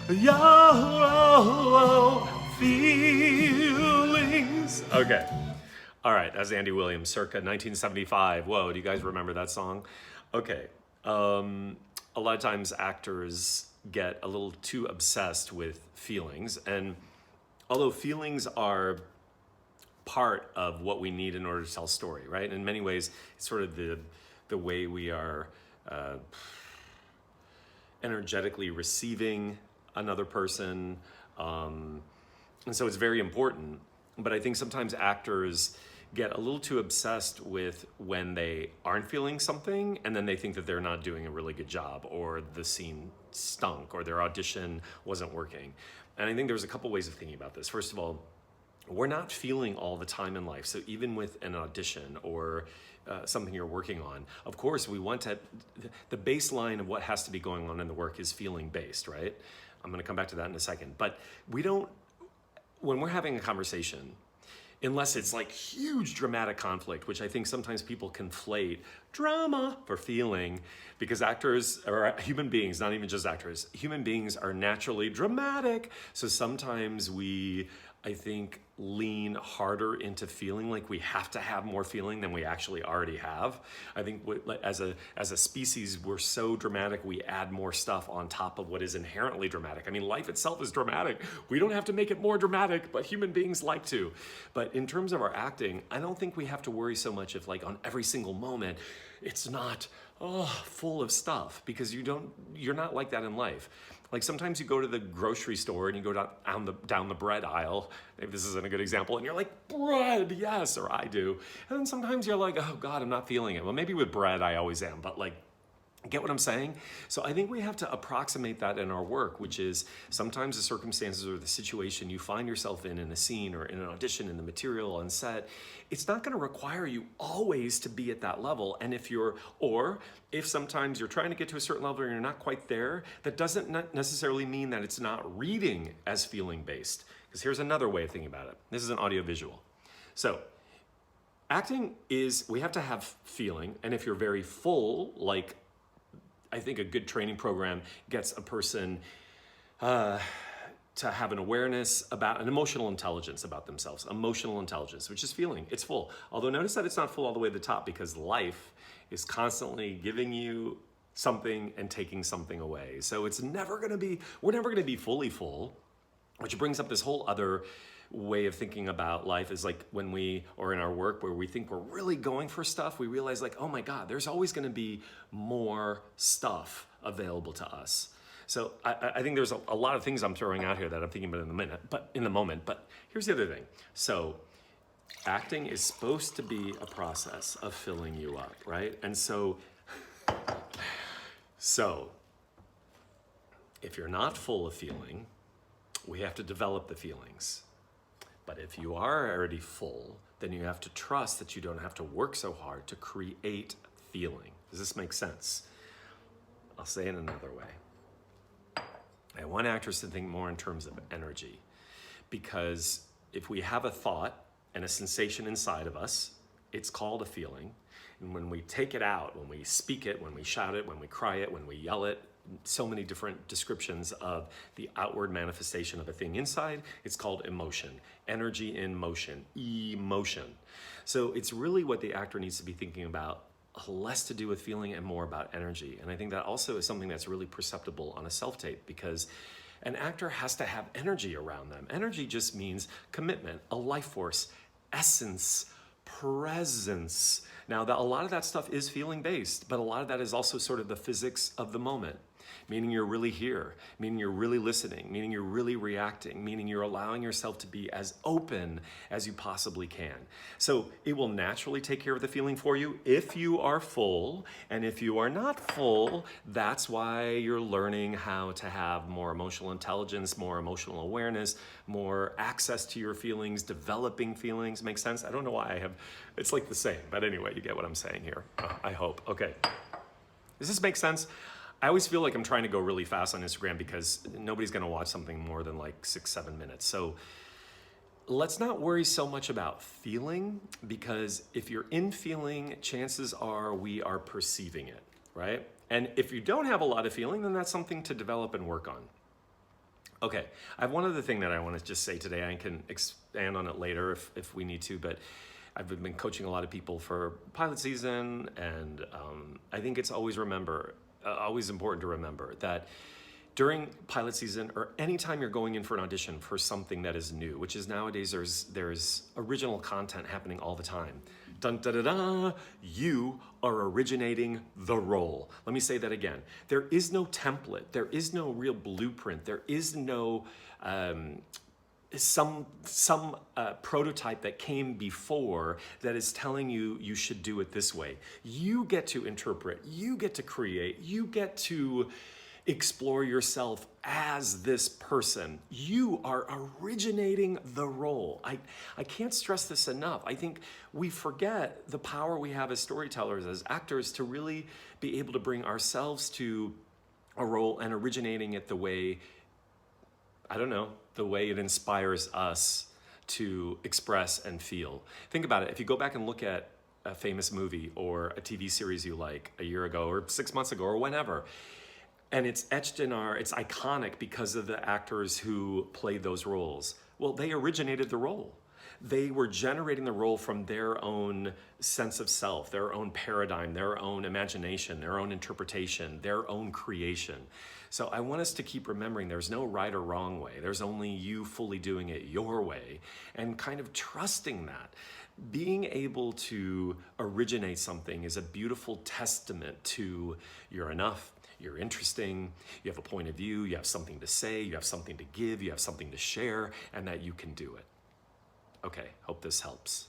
Yo, feelings. Okay. All right, that's Andy Williams, circa 1975. Whoa, do you guys remember that song? Okay. A lot of times actors get a little too obsessed with feelings. And although feelings are part of what we need in order to tell story, right? In many ways, it's sort of the way we are energetically receiving another person. And so it's very important. But I think sometimes actors get a little too obsessed with when they aren't feeling something and then they think that they're not doing a really good job or the scene stunk or their audition wasn't working. And I think there's a couple ways of thinking about this. First of all, we're not feeling all the time in life. So even with an audition or something you're working on, of course, we want to, the baseline of what has to be going on in the work is feeling based, right? I'm going to come back to that in a second. But we don't, when we're having a conversation, unless it's like huge dramatic conflict, which I think sometimes people conflate drama for feeling, because actors or human beings, not even just actors, human beings are naturally dramatic. So sometimes we, I think, lean harder into feeling like we have to have more feeling than we actually already have. I think as a species, we're so dramatic, we add more stuff on top of what is inherently dramatic. I mean, life itself is dramatic. We don't have to make it more dramatic, but human beings like to. But in terms of our acting, I don't think we have to worry so much if like on every single moment, it's not full of stuff, because you're not like that in life. Like sometimes you go to the grocery store and you go down the bread aisle. Maybe this isn't a good example. And you're like, bread, yes, or I do. And then sometimes you're like, oh God, I'm not feeling it. Well, maybe with bread I always am, but like, get what I'm saying? So I think we have to approximate that in our work, which is sometimes the circumstances or the situation you find yourself in a scene or in an audition, in the material on set, it's not going to require you always to be at that level. And if sometimes you're trying to get to a certain level and you're not quite there, that doesn't necessarily mean that it's not reading as feeling based. Because here's another way of thinking about it. This is an audio visual. So acting is, we have to have feeling. And if you're very full, like I think a good training program gets a person to have an awareness about an emotional intelligence about themselves. Emotional intelligence, which is feeling, it's full. Although notice that it's not full all the way to the top, because life is constantly giving you something and taking something away. So we're never gonna be fully full, which brings up this whole other way of thinking about life is like when or in our work where we think we're really going for stuff, we realize like, oh my God, there's always gonna be more stuff available to us. So I think there's a lot of things I'm throwing out here that I'm thinking about in the moment, but here's the other thing. So acting is supposed to be a process of filling you up, right? And so if you're not full of feeling, we have to develop the feelings. But if you are already full, then you have to trust that you don't have to work so hard to create feeling. Does this make sense? I'll say it another way. I want actors to think more in terms of energy, because if we have a thought and a sensation inside of us, it's called a feeling. And when we take it out, when we speak it, when we shout it, when we cry it, when we yell it, so many different descriptions of the outward manifestation of a thing inside, it's called emotion. Energy in motion, emotion. So it's really what the actor needs to be thinking about, less to do with feeling and more about energy. And I think that also is something that's really perceptible on a self-tape, because an actor has to have energy around them. Energy just means commitment, a life force, essence, presence. Now, a lot of that stuff is feeling based, but a lot of that is also sort of the physics of the moment. Meaning you're really here, meaning you're really listening, meaning you're really reacting, meaning you're allowing yourself to be as open as you possibly can. So it will naturally take care of the feeling for you if you are full, and if you are not full, that's why you're learning how to have more emotional intelligence, more emotional awareness, more access to your feelings, developing feelings. Make sense? I don't know why it's like the same, but anyway, you get what I'm saying here, I hope. Okay, does this make sense? I always feel like I'm trying to go really fast on Instagram because nobody's gonna watch something more than like 6-7 minutes. So let's not worry so much about feeling, because if you're in feeling, chances are we are perceiving it, right? And if you don't have a lot of feeling, then that's something to develop and work on. Okay, I have one other thing that I want to just say today. I can expand on it later if we need to, but I've been coaching a lot of people for pilot season, and I think it's always always important to remember that during pilot season or anytime you're going in for an audition for something that is new, which is nowadays there's original content happening all the time. Dun, da, da, da, you are originating the role. Let me say that again. There is no template. There is no real blueprint. There is no some prototype that came before that is telling you you should do it this way. You get to interpret. You get to create. You get to explore yourself as this person. You are originating the role. I can't stress this enough. I think we forget the power we have as storytellers, as actors, to really be able to bring ourselves to a role and originating it the way, I don't know, the way it inspires us to express and feel. Think about it. If you go back and look at a famous movie or a TV series you like a year ago or 6 months ago or whenever, and it's etched in it's iconic because of the actors who played those roles. Well, they originated the role. They were generating the role from their own sense of self, their own paradigm, their own imagination, their own interpretation, their own creation. So I want us to keep remembering there's no right or wrong way. There's only you fully doing it your way, and kind of trusting that. Being able to originate something is a beautiful testament to you're enough, you're interesting, you have a point of view, you have something to say, you have something to give, you have something to share, and that you can do it. Okay, hope this helps.